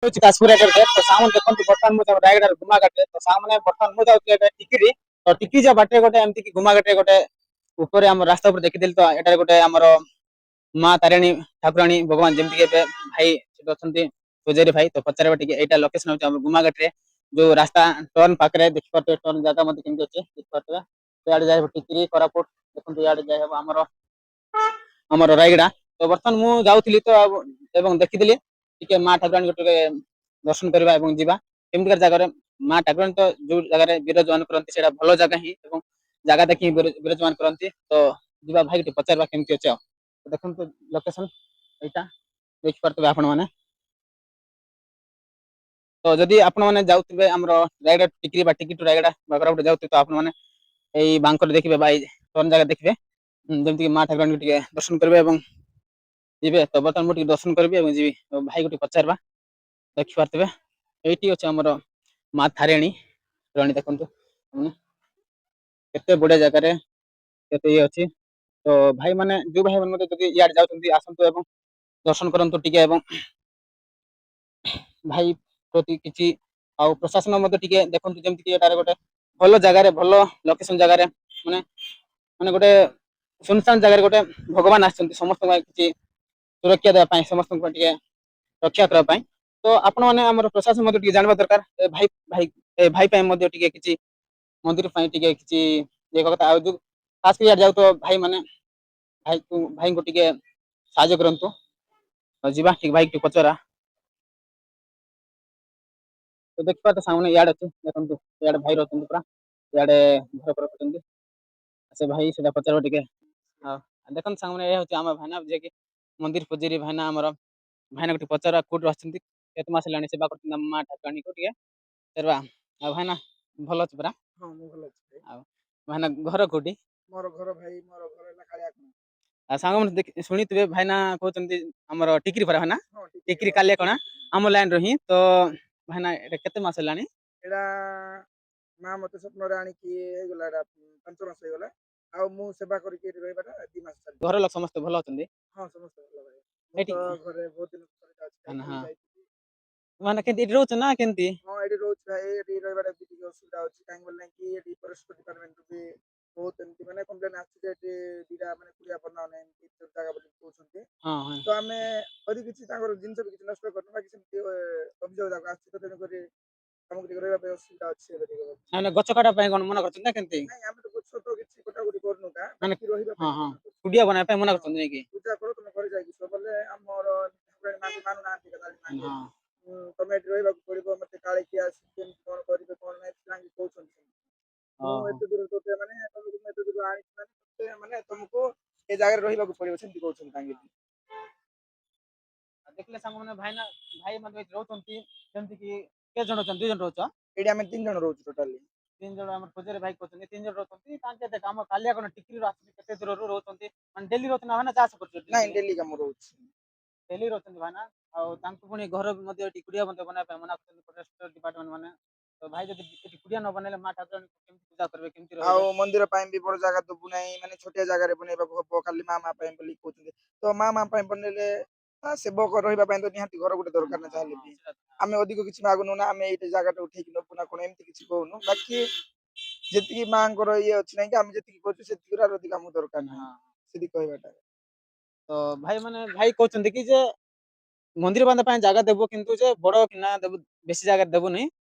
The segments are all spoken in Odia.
ହଉଛି କାଶ୍ମୀର ଆଡେ ତ ସାମାନ ଦେଖନ୍ତୁ ବର୍ତ୍ତମାନ ମୁଁ ରାୟଗଡାର ଗୁମାଘାଟରେ ତ ସାମାନେ ବର୍ତ୍ତମାନ ମୁଁ ଯାଉଛି ଏବେ ଟିକିରି ତ ଟିକି ଯା ବାଟରେ ଗୋଟେ ଏମିତି କି ଗୁମାଘାଟରେ ଗୋଟେ ଉପରେ ଆମ ରାସ୍ତା ଉପରେ ଦେଖିଥିଲି ତ ଏଠାରେ ଗୋଟେ ଆମର ମା ତାରିଣୀ ଠାକୁରାଣୀ ଭଗବାନ ଯେମିତି ଏବେ ଭାଇ ସେଠି ଅଛନ୍ତି ପୂଜାରୀ ଭାଇ ତ ପଚାରିବା ଟିକେ ଏଇଟା ଲୋକେସନ ହଉଛି ଆମର ଗୁମାଘାଟରେ ଯୋଉ ରାସ୍ତା ଟର୍ନ ପାଖରେ ଦେଖିପାରୁଥିବେ ଟର୍ନ ଜାଗା ମଧ୍ୟ କେମିତି ଅଛି ଦେଖିପାରୁଥିବେ ଇଆଡେ ଯାଇହବ ଟିକିରି କୋରାପୁଟ ଦେଖନ୍ତୁ ଇଆଡେ ଯାଇହବ ଆମର ଆମର ରାୟଗଡା ତ ବର୍ତ୍ତମାନ ମୁଁ ଯାଉଥିଲି ତ ଏବଂ ଦେଖିଥିଲି ଟିକେ ମା ଠାକୁରାଣୀଙ୍କୁ ଟିକେ ଦର୍ଶନ କରିବା ଏବଂ ଯିବା କେମିତିକାର ଜାଗାରେ ମା ଠାକୁରାଣୀ ତ ଯୋଉ ଜାଗାରେ ବିରାଜମାନ କରନ୍ତି ସେଇଟା ଭଲ ଜାଗା ହିଁ ଏବଂ ଜାଗା ଦେଖି ବିରାଜମାନ କରନ୍ତି ତ ଯିବା ଭାଇ ଟିକେ ପଚାରିବା କେମିତି ଅଛି ଆଉ ଦେଖନ୍ତୁ ଲୋକେସନ ଏଇଟା ଦେଖିପାରୁଥିବେ ଆପଣ ମାନେ ତ ଯଦି ଆପଣ ମାନେ ଯାଉଥିବେ ଆମର ରାୟଗଡା ଟିକିରି ବା ଟିକିରି ଟୁ ରାୟଗଡା ବା କୋରାପୁଟ ଯାଉଥିବେ ତ ଆପଣ ମାନେ ଏଇ ବାଙ୍କରେ ଦେଖିବେ ବା ଏଇ ଟର୍ନ ଜାଗା ଦେଖିବେ ଯେମିତିକି ମା ଠାକୁରାଣୀଙ୍କୁ ଟିକେ ଦର୍ଶନ କରିବେ ଏବଂ ଯିବେ ତ ବର୍ତ୍ତମାନ ମୁଁ ଟିକେ ଦର୍ଶନ କରିବି ଏବଂ ଯିବି ଭାଇକୁ ଟିକେ ପଚାରିବା ଦେଖିପାରୁଥିବେ ଏଇଠି ଅଛି ଆମର ମା ତାରିଣୀ ରାଣୀ ଦେଖନ୍ତୁ କେତେ ବଢିଆ ଜାଗାରେ କେତେ ଇଏ ଅଛି ତ ଭାଇ ମାନେ ଯୋଉ ଭାଇ ମାନେ ଯଦି ଇଆଡେ ଯାଉଛନ୍ତି ଆସନ୍ତୁ ଏବଂ ଦର୍ଶନ କରନ୍ତୁ ଟିକେ ଏବଂ ଭାଇ ପ୍ରତି କିଛି ଆଉ ପ୍ରଶାସନ ମଧ୍ୟ ଟିକେ ଦେଖନ୍ତୁ ଯେମିତି କି ଏଟାରେ ଗୋଟେ ଭଲ ଜାଗାରେ ଭଲ ଲୋକେସନ ଜାଗାରେ ମାନେ ମାନେ ଗୋଟେ ସୁନସାନ ଜାଗାରେ ଗୋଟେ ଭଗବାନ ଆସିଛନ୍ତି ସମସ୍ତଙ୍କ ପାଇଁ କିଛି ସୁରକ୍ଷା ଦେବା ପାଇଁ ସମସ୍ତଙ୍କୁ ଟିକେ ରକ୍ଷା କରିବା ପାଇଁ ତ ଆପଣ ମାନେ ଆମର ପ୍ରଶାସନ ମଧ୍ୟ ଟିକେ ଜାଣିବା ଦରକାର ଭାଇ ପାଇଁ ମଧ୍ୟ ଟିକେ କିଛି ମନ୍ଦିର ପାଇଁ ଟିକେ କିଛି ଇଏ କଥା ଆଉ ଯୋଉ ଖାସ୍ କରି ଯାଉଥିବ ଭାଇ ମାନେ ଭାଇଙ୍କୁ ଟିକେ ସାହାଯ୍ୟ କରନ୍ତୁ ଯିବା ଠିକ ଭାଇ ଟିକେ ପଚରା ତ ଦେଖିବା ତ ସାମने ଇଆଡେ ଅଛି ଦେଖନ୍ତୁ ଇଆଡେ ଭାଇ ଅଛନ୍ତି ପୁରା ଇଆଡେ ଘର କରଛନ୍ତି ସେ ଭାଇ ସେଟା ପଚାରିବ ଟିକେ ହଁ ଦେଖନ୍ତୁ ସାଙ୍ଗମାନେ ଏ ହଉଛି ଆମ ଭାଇନା ଯିଏକି ମନ୍ଦିର ପୂଜାରୀ ଭାଇନା ଆମର ଭାଇନା ଟିକେ ପଚାର କୋଉଠୁ ଆସିଛନ୍ତି କେତେ ମାସ ହେଲାଣି ସେବା କରୁଛନ୍ତି ମା ଠାକୁରାଣୀକୁ ଟିକେ ଆଉ ଭାଇନା ଭଲ ଅଛି ପରା ହଁ ମୁଁ ଭଲ ଅଛି ଭାଇ। ଆଉ ଭାଇନା ଘର କୋଉଠି ମୋର ଘର ଭାଇ ମୋର ଘର ହେଲା କାଳିଆକୁଣା। ଆଉ ସାଙ୍ଗମାନେ ଶୁଣିଥିବେ ଭାଇନା କହୁଛନ୍ତି ଆମର ଟିକିରି ପରା ଭାଇନା ହଁ ଟିକିରି ହଁ କାଲିଆ କଣା ଆମ ଲାଇନ ର ହିଁ ତ ଭାଇନା ଏଟା କେତେ ମାସ ହେଲାଣି ଏଇଟା ମା ମତେ ସ୍ୱପ୍ନରେ ଆଣିକି ହେଇଗଲା ଏଇଟା 5 ମାସ ହେଇଗଲା ଆଉ ମୁଁ ସେବା କରିକି ଏଠି ରହିବାଟା 2 ମାସ ଚାଲିଛି। ଘର ଲୋକ ସମସ୍ତେ ଭଲ ଅଛନ୍ତି ହଁ ସମସ୍ତେ ଭଲ ଭାଇ ମୁଁ ଏଠି ତ ଘରେ ବହୁତ ଦିନ ପରେ ଭାଇନା ହଁ ଖାଇକି ଯାଇଥିଲି। ମାନେ କେମିତି ଏଠି ରହୁଛ ନା କେମିତି ହଁ ଏଠି ରହୁଛି ଭାଇ ଏଠି ରହିବାଟା ବି ଟିକେ ଅସୁବିଧା ଅଛି କାହିଁକି ବୋଲେ କି ଏଠି ଫରେଷ୍ଟ ଡିପାର୍ଟମେଣ୍ଟ ବି ବହୁତ ଏମିତି ମାନେ କମ୍ପ୍ଲେନ ଆସୁଛି ଯେ ଏଠି ଦିଟା ମାନେ କୁଡ଼ିଆ ବନା ନାହିଁ ଏମିତି ଜାଗା ବୋଲି କହୁଛନ୍ତି ହଁ ହଁ ତ ଆମେ ଯଦି କିଛି ତାଙ୍କର ଜିନିଷ ବି କିଛି ନଷ୍ଟ କରୁନୁ ବାକି ସେମିତି ଅଭିଯୋଗ ଯାକ ଆସୁଛି ତ ତେଣୁକରି ଆମକୁ ଟିକେ ରହିବା ପାଇଁ ଅସୁବିଧା ଅଛି ଏବେ ଟିକେ ମାନେ ଗଛ କାଟିବା ପାଇଁ କଣ ମନା କରୁଛନ୍ତି ନା କେମିତି ନାଇଁ ଆମେ ତ ଗଛ ତ କିଛି କଟାକଟି କରୁନୁ କା ମାନେ ବାକି ରହିବା ହଁ ପାଇଁ ହଁ ମନା କରୁଛୁ କୁଡିଆ ବନେଇବା ପାଇଁ ମନା ହଁ କରୁଛନ୍ତି ନାଇଁ କି ପୂଜା କର ତମେ ଘରେ ଯାଇକି ଶୁଅ ବୋଲେ ଆମର ମାନୁନାହାନ୍ତି ହଁ ତମେ ଏଠି ରହିବାକୁ ପଡିବ ମତେ କାଳେ କିଏ ଆସି କେମିତି କଣ କରିବେ କଣ ନାହିଁ ତାଙ୍କେ କହୁଛନ୍ତି ମୁଁ ଓହୋ ଏତେ ଦୂର ତୋତେ ମାନେ ତମକୁ ମୁଁ ଏତେ ଦୂର ଆଣିଛି ମାନେ ତମକୁ ଏ ଜାଗାରେ ରହିବାକୁ ପଡିବ ସେମିତି କହୁଛନ୍ତି ତାଙ୍କେ ଦେଖିଲେ ସାଙ୍ଗମାନେ ଭାଇ ମାନେ ରହୁଛନ୍ତି ଯେମିତି କି କେତେ ଜଣ ଅଛନ୍ତି 2 ଜଣ ରହୁଛ ଏଇଠି ଆମେ 3 ଜଣ ରହୁଛୁ ଟୋଟାଲି 3 ଜଣ ଆମର ପୂଜାରୀ ଭାଇ କହୁଛନ୍ତି 3 ଜଣ ରହୁଛନ୍ତି ତାଙ୍କେ ଦେଖ ଆମ କାଲିଆ କଣ ଟିକିରିରୁ ଆସୁଛନ୍ତି କେତେ ଦୂରରୁ ରହୁଛନ୍ତି ମାନେ ଡେଲି ରହୁଛନ୍ତି ନା ଚାଷ କରୁଛନ୍ତି ନାଇଁ ଟିକେ ଡେଲି କାମ ରହୁଛି ଡେଲି ରହୁଛନ୍ତି ଭାଇନା ଆଉ ତାଙ୍କୁ ପୁଣି ଘର ମଧ୍ୟ ଏଠି କୁଡିଆ ମଧ୍ୟ ବନେଇବା ପାଇଁ ମନା କରୁଛନ୍ତି ଫରେଷ୍ଟ ଡିପାର୍ଟମେଣ୍ଟ ମାନେ ତ ଭାଇ ଯଦି ଏଠି କୁଡିଆ ନ ବନେଇଲେ ମା ଠାକୁରାଣୀଙ୍କୁ କେମିତି ପୂଜା କରିବେ କେମିତି ଆଉ ରହିବେ ମନ୍ଦିର ପାଇଁ ବି ବଡ ଜାଗା ଦବୁ ନାହିଁ ମାନେ ଛୋଟିଆ ଜାଗାରେ ବନେଇବାକୁ ହବ ଖାଲି ମା ପାଇଁ ବୋଲି କହୁଛନ୍ତି ତ ମା ପାଇଁ ବନେଇଲେ ସେବକ ରହିବା ପାଇଁ ତ ନିହାତି ଘର ଗୋଟେ ହଁ ଦରକାର ନା ହଁ ଯାହାହେଲେ ହଁ ବି ସେଟା ଆମେ ଅଧିକ କିଛି ମାଗୁନୁ ନା ଆମେ ଏଇଟା ଜାଗାଟା ଉଠେଇକି ନବୁ ନା କଣ ଏମିତି କିଛି କହୁନୁ ବାକି ଯେତିକି ମାଙ୍କର ଇଏ ଅଛି ନାଇଁ କି ଆମେ ଯେତିକି କରୁଛୁ ସେତିକି ଅଧିକ ଆମକୁ ଦରକାର ନାହିଁ ହଁ ସେତିକି କହିବାଟା ତ ଭାଇ କହୁଛନ୍ତି କି ଯେ ମନ୍ଦିର ବାନ୍ଧିବା ପାଇଁ ଜାଗା ଦେବୁ କିନ୍ତୁ ଯେ ବଡ କିନା ଦେବୁ ବେଶୀ ଜାଗାରେ ଦେବୁନି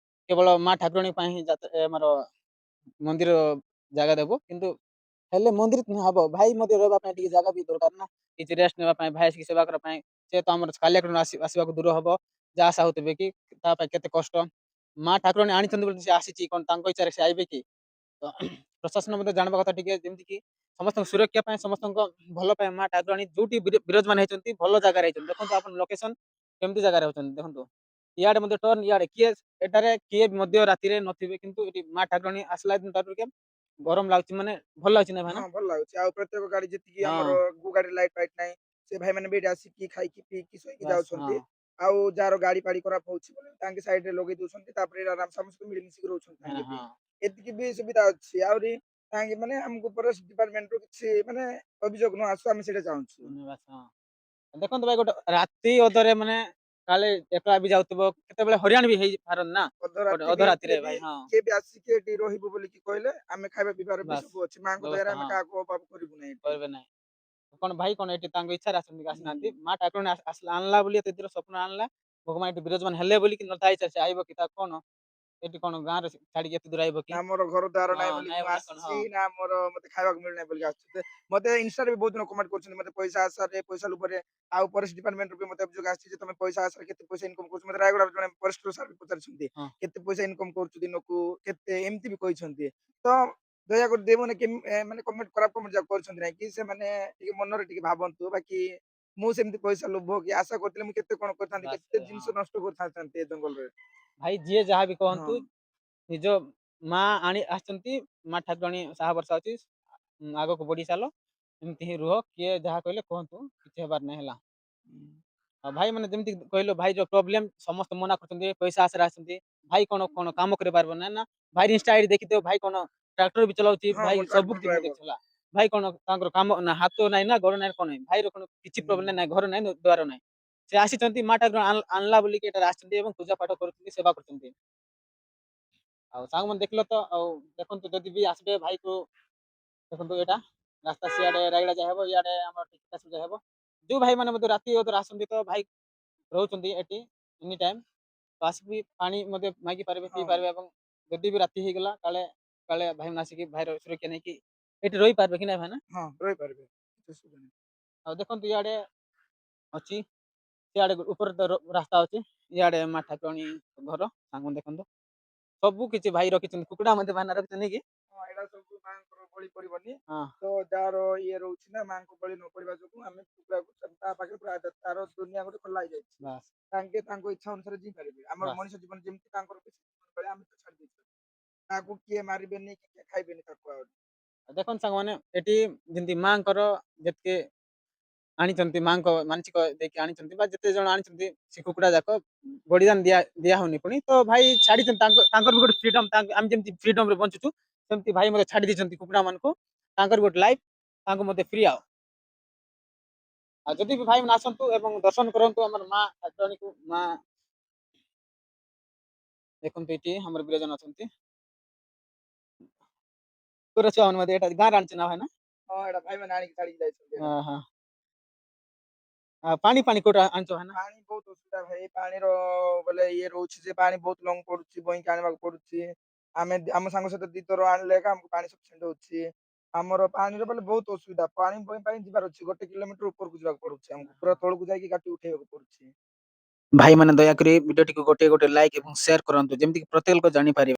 କେବଳ ମା ଠାକୁରାଣୀ ପାଇଁ ହିଁ ଆମର ମନ୍ଦିର ଜାଗା ଦେବୁ କିନ୍ତୁ ହେଲେ ମନ୍ଦିର ହବ ଭାଇ ମଧ୍ୟ ରହିବା ପାଇଁ ଟିକେ ଜାଗା ବି ଦରକାର ନା କିଛି ରେଷ୍ଟ ନେବା ପାଇଁ ଭାଇ ସେବା କରିବା ପାଇଁ ସେ ତ ଆମର କାଲିଆ ଆସିବାକୁ ଦୂର ହବ ଯାହା ଆଶା ହଉଥିବେ କି ତା ପାଇଁ କେତେ କଷ୍ଟ ମା ଠାକୁରାଣୀ ଆଣିଛନ୍ତି ବୋଲି ସେ ଆସିଛି କଣ ତାଙ୍କ ଇଚ୍ଛାରେ ସେ ଆଇବେ କି ତ ପ୍ରଶାସନ ମଧ୍ୟ ଜାଣିବା କଥା ଟିକେ ଯେମିତି କି ସମସ୍ତଙ୍କ ସୁରକ୍ଷା ପାଇଁ ସମସ୍ତଙ୍କ ଭଲ ପାଇଁ ମା ଠାକୁରାଣୀ ଯୋଉଠି ବିରାଜମାନ ହେଇଛନ୍ତି ଭଲ ଜାଗାରେ ହେଇଛନ୍ତି ଦେଖନ୍ତୁ ଆପଣ ଲୋକେସନ କେମିତି ଜାଗାରେ ହଉଛନ୍ତି ଦେଖନ୍ତୁ ଇଆଡେ ମଧ୍ୟ ଟର୍ନ ଇଆଡେ କିଏ ଏଠାରେ କିଏ ମଧ୍ୟ ରାତିରେ ନଥିବେ କିନ୍ତୁ ଏଠି ମା ଠାକୁରାଣୀ ଆସିଲା ଦିନ ଠାରୁ ଗରମ ଲାଗୁଛି ମାନେ ଭଲ ଲାଗୁଛି ନା ଭାଇନା ହଁ ଭଲ ଲାଗୁଛି ଆଉ ପ୍ରତ୍ୟେକ ଗାଡି ଯେତିକି ଆମର ହଁ କୋଉ ଗାଡି ଲାଇଟ୍ ଫାଇଟ୍ ନାହିଁ ସେ ଭାଇ ମାନେ ବି ଏଠି ଆସିକି ଖାଇକି ପିଇକି ଶୋଇକି ବାସ୍ ହଁ ଯାଉଛନ୍ତି ଆଉ ଯାହାର ଗାଡି ଫାଡି ଖରାପ ହଉଛି ତାଙ୍କେ ସାଇଡ ରେ ଲଗେଇ ଦଉଛନ୍ତି ତାପରେ ସମସ୍ତେ ମିଳିମିଶିକି ରହୁଛନ୍ତି ହଁ ତାଙ୍କେ ବି ହଁ ଏତିକି ବି ସୁବିଧା ଅଛି ଆହୁରି କାହିଁକି ମାନେ ଆମକୁ ଫରେଷ୍ଟ ଡିପାର୍ଟମେଣ୍ଟ ରୁ କିଛି ମାନେ ଅଭିଯୋଗ ନ ଆସୁ ଆମେ ସେଇଟା ଚାହୁଁଛୁ ବାସ୍ ହଁ ଦେଖନ୍ତୁ ଭାଇ ଗୋଟେ ରାତି ଅଧରେ ମାନେ କାଳେ ଏକଲା ବି ଯାଉଥିବ କେତେବେଳେ ହଇରାଣ ବି ହେଇପାରନ୍ତି ନା ଗୋଟେ ଅଧରାତି ଅଧ ବି ରାତିରେ କିଏ ବି ଭାଇ। ହଁ କିଏ ବି ଆସିକି ଏଠି ରହିବୁ ବୋଲିକି କହିଲେ ଆମେ ଖାଇବା ପିଇବାର ବି ବାସ୍ ସବୁ ଅଛି। ମାଙ୍କ ଦୟାରେ ବ୍ୟବସ୍ଥା ଆମେ ହଁ କାହାକୁ ଅଭାବ କରିବୁ ନାହିଁ ଏଠି। କରିବେ ନାହିଁ। କଣ ଭାଇ କଣ ଏଠି ତାଙ୍କ ଇଚ୍ଛାରେ ଆସନ୍ତି କି ଆସିନାହାନ୍ତି। ହୁଁ। ମା ଠାକୁରାଣୀ ଆସିଲା ଆଣିଲା ବୋଲି ଏତେ ଦୂର ସ୍ୱପ୍ନ ଆଣିଲା। ଭଗବାନ ଏଠି ବିରାଜମାନ ହେଲେ ବୋଲି କି ନଥାଏ ସେ ଆଇବ କି ତାକୁ କଣ ଏଠି କଣ ଗାଁରେ ଛାଡିକି ଏତେ ଦୂର ଆଇବ କି? ନା ମୋର ଘର ଦ୍ୱାର ହଁ ନାହିଁ ବୋଲିକି ନାଇଁ ମୁଁ ଭଳିଆ କଣ ଆସିଛି ହଁ ନା ମୋର ମତେ ଖାଇବାକୁ ମିଳୁନାହିଁ ବୋଲିକି ଆସିଛି। ମତେ ଇନଷ୍ଟାରେ ବି ବହୁତ ଜଣ କମେଣ୍ଟ କରୁଛନ୍ତି ମତେ ପଇସା ଆଶାରେ ପଇସା ଲୋଭରେ ଆଉ ଫରେଷ୍ଟ ଡିପାର୍ଟମେଣ୍ଟରୁ ବି ମତେ ଅଭିଯୋଗ ଆସିଛି ଯେ ତମେ ପଇସା ଆଶାରେ କେତେ ପଇସା ଇନକମ୍ କରୁଛ। ମତେ ରାୟଗଡ଼ାର ଜଣେ ଫରେଷ୍ଟର ସାର୍ ବି ପଚାରିଛନ୍ତି ହଁ କେତେ ପଇସା ଇନକମ୍ କରୁଛୁ ଦିନକୁ କେତେ ଏମିତି ବି କହିଛନ୍ତି। ତ ଦୟାକରି ଦେବମାନେ ମାନେ କମେଣ୍ଟ ଖରାପ କମେଣ୍ଟ ଯାକ କରିଛନ୍ତି ନାହିଁ କି ସେମାନେ ଟିକେ ମନରେ ଟିକେ ଭାବନ୍ତୁ। ବାକି ମୁଁ ସେମିତି ପଇସା ଲୋଭ କି ଆଶା କରିଥିଲେ ମୁଁ କେତେ କଣ କରିଥାନ୍ତି ବାସ୍ କେତେ ହଁ ଜିନିଷ ନଷ୍ଟ କରିଥାନ୍ତି ଏ ଜଙ୍ଗଲରେ। ଭାଇ ଯିଏ ଯାହା ବି ହଁ କହନ୍ତୁ ନିଜ ମା ଆଣି ଆସିଛନ୍ତି। ମା ଠାକୁରାଣୀ ସାହା ବର୍ଷା ଅଛି। ଆଗକୁ ବଢି ଚାଲ ଏମିତି ହିଁ ରୁହ। କିଏ ଯାହା କହିଲେ କୁହନ୍ତୁ କିଛି ହେବାର ନାହିଁ ହେଲା। ଆଉ ଭାଇ ମାନେ ଯେମିତି କହିଲ ଭାଇ ଯୋଉ ପ୍ରୋବ୍ଲେମ ସମସ୍ତେ ମନା କରୁଛନ୍ତି ପଇସା ଆଶାରେ ଆସନ୍ତି। ଭାଇ କଣ କଣ କାମ କରିପାରିବ ନା ନା ଭାଇ ଇନଷ୍ଟା ଆଇଡି ଦେଖିଥିବ ଭାଇ କଣ ଟ୍ରାକ୍ଟର ବି ଚଲାଉଛି ହଁ ଭାଇ ମୁଁ ସବୁ ଟ୍ରାକ୍ଟର କିଛି ମୁଁ ଡ୍ରାଇଭର। ଦେଖିଛି ହେଲା। ଭାଇ କଣ ତାଙ୍କର କାମ ନା ହାତ ନାହିଁ ନା ଗୋଡ ନାହିଁ କଣ ନାହିଁ ଭାଇର କଣ କିଛି ପ୍ରୋବ୍ଲେମ ନାହିଁ ଘର ନାହିଁ ଦ୍ୱାର ନାହିଁ। ସେ ଆସିଛନ୍ତି ମା ଠାକୁର ଆଣିଲା ବୋଲିକି ଏଠାରେ ଆସିଛନ୍ତି ଏବଂ ପୂଜା ପାଠ କରୁଛନ୍ତି ସେବା କରୁଛନ୍ତି। ଆଉ ସାଙ୍ଗମାନେ ଦେଖିଲ ତ ଆଉ ଦେଖନ୍ତୁ ଯଦି ବି ଆସିବେ ଭାଇକୁ ଦେଖନ୍ତୁ ଏଇଟା ରାସ୍ତା ସିଆଡେ ରାୟଗଡା ଯାଇ ହବ ଇଆଡେ ଆମର ଯାଇ ହବ। ଯୋଉ ଭାଇ ମାନେ ମଧ୍ୟ ରାତି ଅଧରେ ଆସନ୍ତି ତ ଭାଇ ରହୁଛନ୍ତି ଏଠି ଏନି ଟାଇମ ତ ଆସିକି ପାଣି ମଧ୍ୟ ମାଗି ପାରିବେ ହଁ ପିଇ ପାରିବେ ଏବଂ ଯଦି ବି ରାତି ହେଇଗଲା କାଳେ କାଳେ ଭାଇମାନେ ଆସିକି ଭାଇର ସୁରକ୍ଷା ନେଇକି ଏଠି ରହିପାରିବେ କି ନାଇଁ ଭାଇନା। ହଁ ରହିପାରିବେ କିଛି ଅସୁବିଧା ନାହିଁ। ଆଉ ଦେଖନ୍ତୁ ଇଆଡେ ଅଛି ସିଆଡେ ଉପରେ ତ ରାସ୍ତା ଅଛି ଇଆଡେ ମା ଠାକୁରାଣୀ ଘର ସାଙ୍ଗମାନେ ଦେଖନ୍ତୁ। ସବୁ କିଛି ଭାଇ ରଖିଛନ୍ତି କୁକୁଡା ମଧ୍ୟ ଭାଇନା ରଖିଛନ୍ତି କି? ହଁ ଏଇଟା ସବୁ ମାଙ୍କର ବଳି ପଡିବନି ହଁ ତ ଯାହାର ଇଏ ରହୁଛି ନା ମାଙ୍କ ବଳି ନ ପଡିବା ଯୋଗୁଁ ଆମେ କୁକୁଡ଼ାକୁ ତା ପାଖରେ ପୁରା ତାର ଦୁନିଆ ଗୋଟେ ଖୋଲା ହେଇଯାଇଛି। ବାସ୍ ତାଙ୍କେ ତାଙ୍କ ଇଚ୍ଛା ଅନୁସାରେ ଯାଇପାରିବେ ଆମର ବାସ୍ ମଣିଷ ଜୀବନ ଯେମିତି ତାଙ୍କର ଆମେ ତ ଛାଡି ଦେଇଛୁ। ତାକୁ କିଏ ମାରିବେନି କି କିଏ ଖାଇବେନି ତାକୁ ଆଉ। ଦେଖନ୍ତୁ ସାଙ୍ଗମାନେ ଏଠି ଯେମିତି ମାଙ୍କର ଯେତିକି ଆଣିଛନ୍ତି ମାଙ୍କ ମାନସିକ ଦେଇକି ଆଣିଛନ୍ତି ବା ଯେତେ ଜଣ ଆଣିଛନ୍ତି ସେ କୁକୁଡା ଯାକ ବଳିଦାନ ଦିଆ ହଉନି ପୁଣି ତ ଭାଇ ଛାଡିଛନ୍ତି ତାଙ୍କର ବି ଗୋଟେ ଫ୍ରିଡମ ଆମେ ଯେମିତି ଫ୍ରିଡମ ରେ ବଞ୍ଚୁଛୁ ସେମିତି ଭାଇ ମତେ ଛାଡି ଦେଇଛନ୍ତି କୁକୁଡା ମାନଙ୍କୁ ତାଙ୍କର ଗୋଟେ ଲାଇଫ ତାଙ୍କୁ ମତେ ଫ୍ରି ଆଉ। ଆଉ ଯଦି ବି ଭାଇମାନେ ଆସନ୍ତୁ ଏବଂ ଦର୍ଶନ କରନ୍ତୁ ଆମର ମା ଠାକୁରାଣୀକୁ ମା ଦେଖନ୍ତୁ ଏଠି ଆମର ବିରାଜମାନ ଅଛନ୍ତି। ଏଟା ଗାଁରେ ଆଣିଛି ନା ଭାଇନା। ହଁ ଏଇଟା ଭାଇମାନେ ଆଣିକି ଛାଡିକି ଯାଇଛନ୍ତି ଏଇଟା। ଓହୋ ପାଣି କୋଉଟା ଆଣିଛ ଭାଇନା? ପାଣି ବହୁତ ଅସୁବିଧା ଭାଇ ପାଣିର ବୋଲେ ଇଏ ରହୁଛି ଯେ ପାଣି ବହୁତ ଲଙ୍ଗ ପଡୁଛି ବହିକି ଆଣିବାକୁ ପଡୁଛି। ଆମେ ଆମ ସାଙ୍ଗ ସହିତ ଦିଥର ଆଣିଲେ ଏକା ଆମକୁ ପାଣି ସଫିସିଏଣ୍ଟ ହଉଛି। ଆମର ପାଣିର ବେଲେ ବହୁତ ଅସୁବିଧା ପାଣି ପାଇଁ ଯିବାର ଅଛି 1 କିଲୋମିଟର ଉପରକୁ ଯିବାକୁ ପଡୁଛି ଆମକୁ ପୁରା ତଳକୁ ଯାଇକି ଗାଡି ଉଠେଇବାକୁ ପଡୁଛି। ଭାଇ ମାନେ ଦୟାକରି ଭିଡିଓଟିକୁ ଗୋଟେ ଲାଇକ୍ ଏବଂ ସେୟାର କରନ୍ତୁ ଯେମିତି ପ୍ରତ୍ୟେକ ଲୋକ ଜାଣିପାରିବେ।